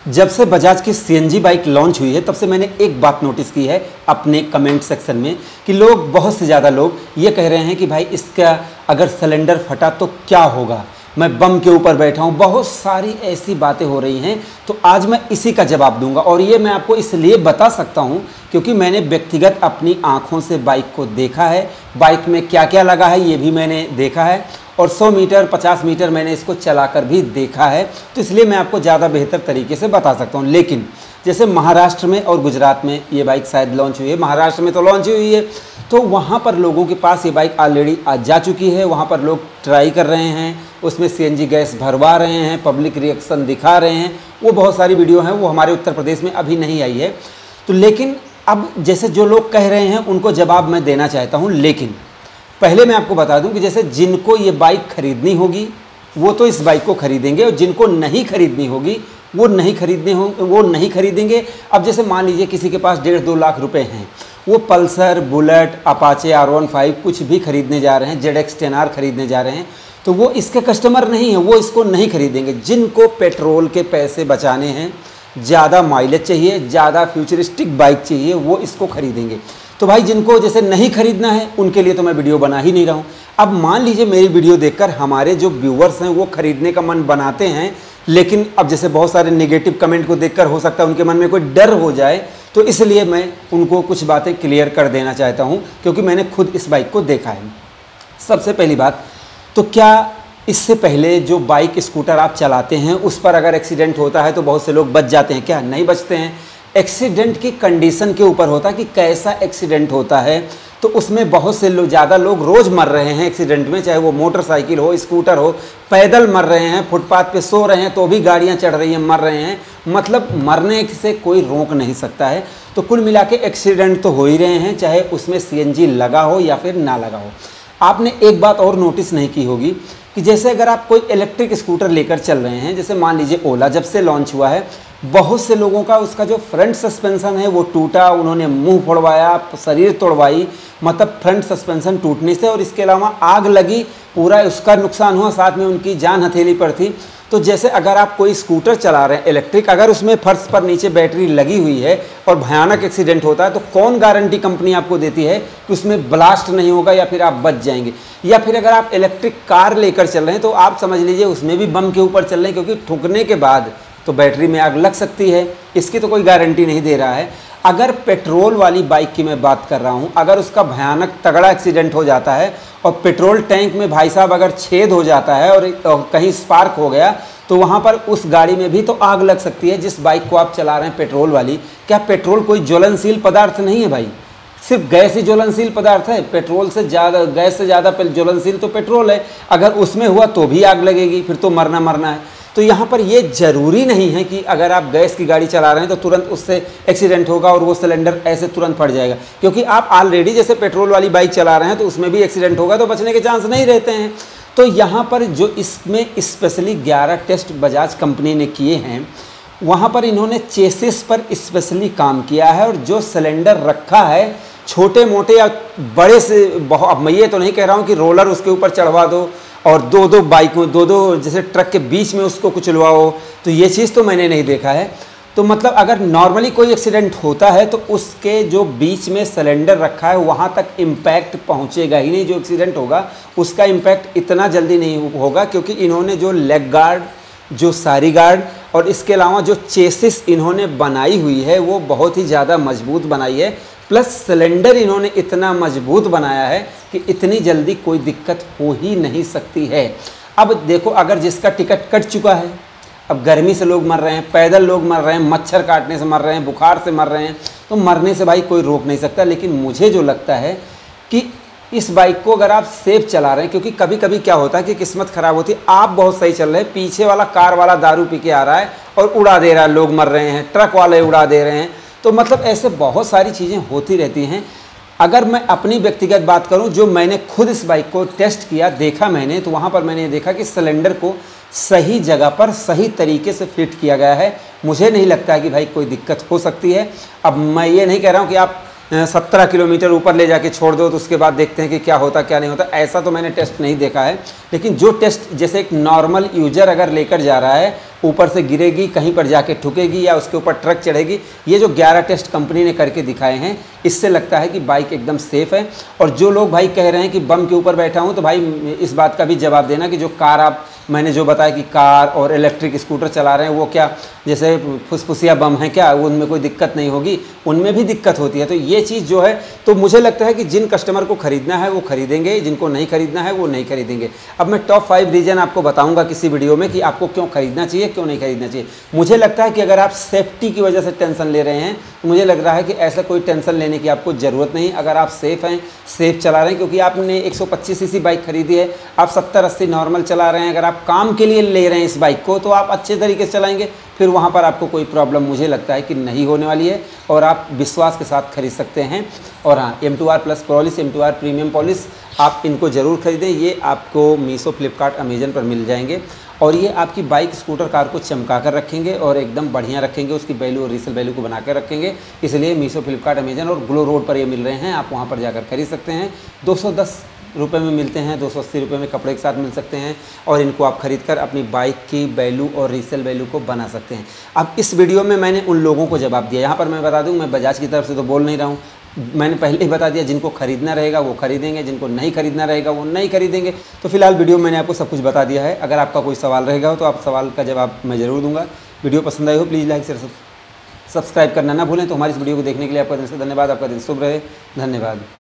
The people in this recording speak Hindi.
जब से बजाज की सीएनजी बाइक लॉन्च हुई है तब से मैंने एक बात नोटिस की है अपने कमेंट सेक्शन में कि लोग, बहुत से ज़्यादा लोग ये कह रहे हैं कि भाई इसका अगर सिलेंडर फटा तो क्या होगा, मैं बम के ऊपर बैठा हूँ। बहुत सारी ऐसी बातें हो रही हैं, तो आज मैं इसी का जवाब दूंगा। और ये मैं आपको इसलिए बता सकता हूँ क्योंकि मैंने व्यक्तिगत अपनी आँखों से बाइक को देखा है, बाइक में क्या क्या लगा है ये भी मैंने देखा है, और 100 मीटर 50 मीटर मैंने इसको चलाकर भी देखा है, तो इसलिए मैं आपको ज़्यादा बेहतर तरीके से बता सकता हूँ। लेकिन जैसे महाराष्ट्र में और गुजरात में ये बाइक शायद लॉन्च हुई है, महाराष्ट्र में तो लॉन्च हुई है, तो वहाँ पर लोगों के पास ये बाइक ऑलरेडी आ जा चुकी है। वहाँ पर लोग ट्राई कर रहे हैं, उसमें सीएनजी गैस भरवा रहे हैं, पब्लिक रिएक्शन दिखा रहे हैं, वो बहुत सारी वीडियो हैं, वो हमारे उत्तर प्रदेश में अभी नहीं आई है। तो लेकिन अब जैसे जो लोग कह रहे हैं उनको जवाब मैं देना चाहता हूँ। लेकिन पहले मैं आपको बता दूं कि जैसे जिनको ये बाइक खरीदनी होगी वो तो इस बाइक को खरीदेंगे, और जिनको नहीं खरीदनी होगी वो नहीं खरीदेंगे। अब जैसे मान लीजिए किसी के पास 1.5-2 लाख रुपए हैं, वो पल्सर, बुलेट, अपाचे, R15 कुछ भी खरीदने जा रहे हैं, ZX10R खरीदने जा रहे हैं, तो वो इसके कस्टमर नहीं है, वो इसको नहीं खरीदेंगे। जिनको पेट्रोल के पैसे बचाने हैं, ज़्यादा माइलेज चाहिए, ज़्यादा फ्यूचरिस्टिक बाइक चाहिए, वो इसको खरीदेंगे। तो भाई जिनको जैसे नहीं खरीदना है उनके लिए तो मैं वीडियो बना ही नहीं रहा हूँ। अब मान लीजिए मेरी वीडियो देखकर हमारे जो व्यूअर्स हैं वो खरीदने का मन बनाते हैं, लेकिन अब जैसे बहुत सारे नेगेटिव कमेंट को देखकर हो सकता है उनके मन में कोई डर हो जाए, तो इसलिए मैं उनको कुछ बातें क्लियर कर देना चाहता हूँ क्योंकि मैंने खुद इस बाइक को देखा है। सबसे पहली बात, तो क्या इससे पहले जो बाइक स्कूटर आप चलाते हैं उस पर अगर एक्सीडेंट होता है तो बहुत से लोग बच जाते हैं? क्या नहीं बचते हैं? एक्सीडेंट की कंडीशन के ऊपर होता है कि कैसा एक्सीडेंट होता है। तो उसमें बहुत से ज़्यादा लोग रोज़ मर रहे हैं एक्सीडेंट में, चाहे वो मोटरसाइकिल हो, स्कूटर हो, पैदल मर रहे हैं, फुटपाथ पे सो रहे हैं तो भी गाड़ियां चढ़ रही हैं, मर रहे हैं। मतलब मरने से कोई रोक नहीं सकता है। तो कुल मिला के एक्सीडेंट तो हो ही रहे हैं, चाहे उसमें सीएनजी लगा हो या फिर ना लगा हो। आपने एक बात और नोटिस नहीं की होगी कि जैसे अगर आप कोई इलेक्ट्रिक स्कूटर लेकर चल रहे हैं, जैसे मान लीजिए ओला जब से लॉन्च हुआ है, बहुत से लोगों का उसका जो फ्रंट सस्पेंशन है वो टूटा, उन्होंने मुंह फोड़वाया, शरीर तोड़वाई, मतलब फ्रंट सस्पेंशन टूटने से, और इसके अलावा आग लगी, पूरा उसका नुकसान हुआ, साथ में उनकी जान हथेली पर थी। तो जैसे अगर आप कोई स्कूटर चला रहे हैं इलेक्ट्रिक, अगर उसमें फर्श पर नीचे बैटरी लगी हुई है और भयानक एक्सीडेंट होता है, तो कौन गारंटी कंपनी आपको देती है कि उसमें ब्लास्ट नहीं होगा या फिर आप बच जाएंगे? या फिर अगर आप इलेक्ट्रिक कार लेकर चल रहे हैं तो आप समझ लीजिए उसमें भी बम के ऊपर चल रहे हैं, क्योंकि ठुकने के बाद तो बैटरी में आग लग सकती है, इसकी तो कोई गारंटी नहीं दे रहा है। अगर पेट्रोल वाली बाइक की मैं बात कर रहा हूँ, अगर उसका भयानक तगड़ा एक्सीडेंट हो जाता है और पेट्रोल टैंक में भाई साहब अगर छेद हो जाता है और कहीं स्पार्क हो गया, तो वहाँ पर उस गाड़ी में भी तो आग लग सकती है। जिस बाइक को आप चला रहे हैं पेट्रोल वाली, क्या पेट्रोल कोई ज्वलनशील पदार्थ नहीं है भाई? सिर्फ गैस ही ज्वलनशील पदार्थ है? पेट्रोल से ज़्यादा, गैस से ज़्यादा ज्वलनशील तो पेट्रोल है। अगर उसमें हुआ तो भी आग लगेगी, फिर तो मरना है। तो यहाँ पर ये ज़रूरी नहीं है कि अगर आप गैस की गाड़ी चला रहे हैं तो तुरंत उससे एक्सीडेंट होगा और वो सिलेंडर ऐसे तुरंत फट जाएगा, क्योंकि आप ऑलरेडी जैसे पेट्रोल वाली बाइक चला रहे हैं तो उसमें भी एक्सीडेंट होगा, तो बचने के चांस नहीं रहते हैं। तो यहाँ पर जो इसमें स्पेशली 11 टेस्ट बजाज कंपनी ने किए हैं, वहाँ पर इन्होंने चेसिस पर स्पेशली काम किया है, और जो सिलेंडर रखा है छोटे मोटे या बड़े से, अब मैं ये तो नहीं कह रहा हूँ कि रोलर उसके ऊपर चढ़वा दो और दो बाइकों, दो जैसे ट्रक के बीच में उसको कुचलवाओ, तो ये चीज़ तो मैंने नहीं देखा है। तो मतलब अगर नॉर्मली कोई एक्सीडेंट होता है तो उसके जो बीच में सिलेंडर रखा है वहाँ तक इम्पैक्ट पहुँचेगा ही नहीं। जो एक्सीडेंट होगा उसका इम्पैक्ट इतना जल्दी नहीं होगा, क्योंकि इन्होंने जो लेग गार्ड, जो सारी गार्ड और इसके अलावा जो चेसिस इन्होंने बनाई हुई है वो बहुत ही ज़्यादा मजबूत बनाई है, प्लस सिलेंडर इन्होंने इतना मजबूत बनाया है कि इतनी जल्दी कोई दिक्कत हो ही नहीं सकती है। अब देखो, अगर जिसका टिकट कट चुका है, अब गर्मी से लोग मर रहे हैं, पैदल लोग मर रहे हैं, मच्छर काटने से मर रहे हैं, बुखार से मर रहे हैं, तो मरने से भाई कोई रोक नहीं सकता। लेकिन मुझे जो लगता है कि इस बाइक को अगर आप सेफ चला रहे हैं, क्योंकि कभी कभी क्या होता है कि किस्मत ख़राब होती है, आप बहुत सही चल रहे हैं, पीछे वाला कार वाला दारू पी के आ रहा है और उड़ा दे रहा है, लोग मर रहे हैं, ट्रक वाले उड़ा दे रहे हैं। तो मतलब ऐसे बहुत सारी चीज़ें होती रहती हैं। अगर मैं अपनी व्यक्तिगत बात करूं, जो मैंने खुद इस बाइक को टेस्ट किया, देखा मैंने, तो वहां पर मैंने देखा कि सिलेंडर को सही जगह पर सही तरीके से फिट किया गया है। मुझे नहीं लगता है कि भाई कोई दिक्कत हो सकती है। अब मैं ये नहीं कह रहा हूं कि आप 17 किलोमीटर ऊपर ले जाके छोड़ दो तो उसके बाद देखते हैं कि क्या होता क्या नहीं होता, ऐसा तो मैंने टेस्ट नहीं देखा है। लेकिन जो टेस्ट जैसे एक नॉर्मल यूजर अगर लेकर जा रहा है ऊपर से गिरेगी, कहीं पर जाके ठुकेगी या उसके ऊपर ट्रक चढ़ेगी। ये जो 11 टेस्ट कंपनी ने करके दिखाए हैं, इससे लगता है कि बाइक एकदम सेफ़ है। और जो लोग भाई कह रहे हैं कि बम के ऊपर बैठा हूँ, तो भाई इस बात का भी जवाब देना कि जो कार आप मैंने जो बताया कि कार और इलेक्ट्रिक स्कूटर चला रहे हैं, वो क्या जैसे फुसफुसिया बम है क्या, वो उनमें कोई दिक्कत नहीं होगी? उनमें भी दिक्कत होती है। तो ये चीज़ जो है, तो मुझे लगता है कि जिन कस्टमर को खरीदना है वो खरीदेंगे, जिनको नहीं खरीदना है वो नहीं खरीदेंगे। अब मैं टॉप 5 रीज़न आपको बताऊंगा किसी वीडियो में कि आपको क्यों खरीदना चाहिए, क्यों नहीं खरीदना चाहिए। मुझे लगता है कि अगर आप सेफ्टी की वजह से टेंशन ले रहे हैं, तो मुझे लग रहा है कि ऐसा कोई टेंशन लेने की आपको ज़रूरत नहीं। अगर आप सेफ़ हैं, सेफ चला रहे हैं, क्योंकि आपने 125 सीसी बाइक खरीदी है, आप 70-80 नॉर्मल चला रहे हैं, अगर आप काम के लिए ले रहे हैं इस बाइक को, तो आप अच्छे तरीके से चलाएंगे, फिर वहाँ पर आपको कोई प्रॉब्लम मुझे लगता है कि नहीं होने वाली है और आप विश्वास के साथ खरीद सकते हैं। और हाँ, M2R plus polish, M2R premium polish, आप इनको ज़रूर खरीदें। ये आपको मीशो, फ्लिपकार्ट, अमेजन पर मिल जाएंगे और ये आपकी बाइक, स्कूटर, कार को चमका कर रखेंगे और एकदम बढ़िया रखेंगे, उसकी वैल्यू और रीसेल वैल्यू को बना कर रखेंगे। इसलिए मीशो, फ्लिपकार्ट, अमेजन और ग्लो रोड पर ये मिल रहे हैं, आप वहाँ पर जाकर खरीद सकते हैं। 210 रुपये में मिलते हैं, 280 रुपये में कपड़े के साथ मिल सकते हैं और इनको आप खरीद कर अपनी बाइक की वैल्यू और रीसेल वैल्यू को बना सकते हैं। अब इस वीडियो में मैंने उन लोगों को जवाब दिया। यहाँ पर मैं बता दूँ, मैं बजाज की तरफ से तो बोल नहीं रहा हूँ, मैंने पहले ही बता दिया, जिनको खरीदना रहेगा वो खरीदेंगे, जिनको नहीं खरीदना रहेगा वो नहीं खरीदेंगे। तो फिलहाल वीडियो में मैंने आपको सब कुछ बता दिया है। अगर आपका कोई सवाल रहेगा तो आप सवाल का जवाब मैं ज़रूर दूंगा। वीडियो पसंद आई हो प्लीज़ लाइक शेयर सब्सक्राइब करना ना भूलें। तो हमारी इस वीडियो को देखने के लिए आपका दिल से धन्यवाद। आपका दिन शुभ रहे। धन्यवाद।